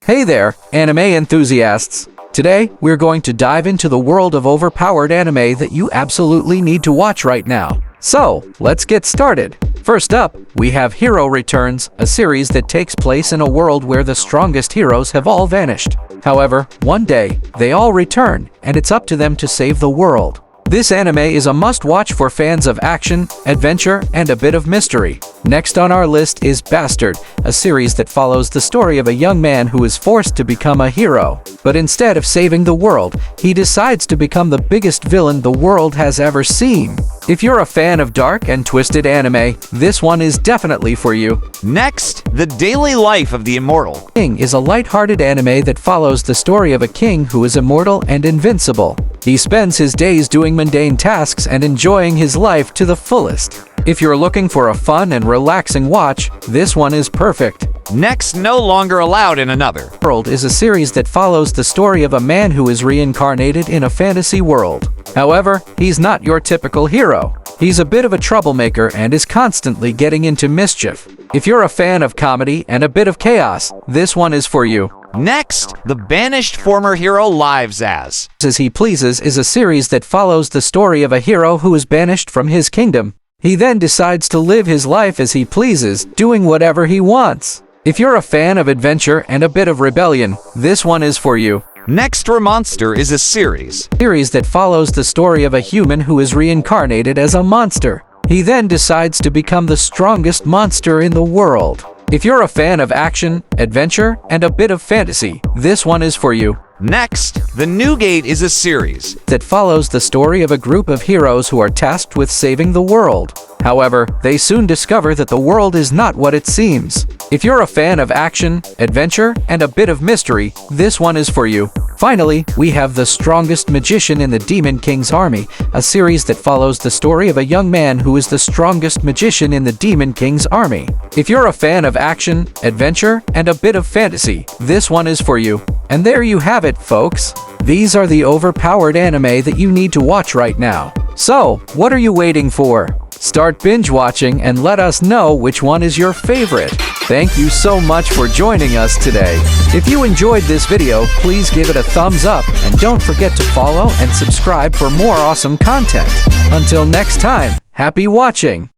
Hey there, anime enthusiasts! Today, we're going to dive into the world of overpowered anime that you absolutely need to watch right now. So, let's get started. First up, we have Hero Returns, a series that takes place in a world where the strongest heroes have all vanished. However, one day, they all return, and it's up to them to save the world. This anime is a must-watch for fans of action, adventure, and a bit of mystery. Next on our list is Bastard, a series that follows the story of a young man who is forced to become a hero. But instead of saving the world, he decides to become the biggest villain the world has ever seen. If you're a fan of dark and twisted anime, this one is definitely for you. Next, The Daily Life of the Immortal. King is a light-hearted anime that follows the story of a king who is immortal and invincible. He spends his days doing mundane tasks and enjoying his life to the fullest. If you're looking for a fun and relaxing watch, this one is perfect. Next, No Longer Allowed in Another. World is a series that follows the story of a man who is reincarnated in a fantasy world. However, he's not your typical hero. He's a bit of a troublemaker and is constantly getting into mischief. If you're a fan of comedy and a bit of chaos, this one is for you. Next, The Banished Former Hero Lives As He Pleases is a series that follows the story of a hero who is banished from his kingdom. He then decides to live his life as he pleases, doing whatever he wants. If you're a fan of adventure and a bit of rebellion, this one is for you. Next, Remonster is a series That follows the story of a human who is reincarnated as a monster. He then decides to become the strongest monster in the world. If you're a fan of action, adventure, and a bit of fantasy, this one is for you. Next, The New Gate is a series that follows the story of a group of heroes who are tasked with saving the world. However, they soon discover that the world is not what it seems. If you're a fan of action, adventure, and a bit of mystery, this one is for you. Finally, we have The Strongest Magician in the Demon King's Army, a series that follows the story of a young man who is the strongest magician in the Demon King's army. If you're a fan of action, adventure, and a bit of fantasy, this one is for you. And there you have it, folks. These are the overpowered anime that you need to watch right now. So, what are you waiting for? Start binge watching and let us know which one is your favorite. Thank you so much for joining us today. If you enjoyed this video, please give it a thumbs up and don't forget to follow and subscribe for more awesome content. Until next time, happy watching!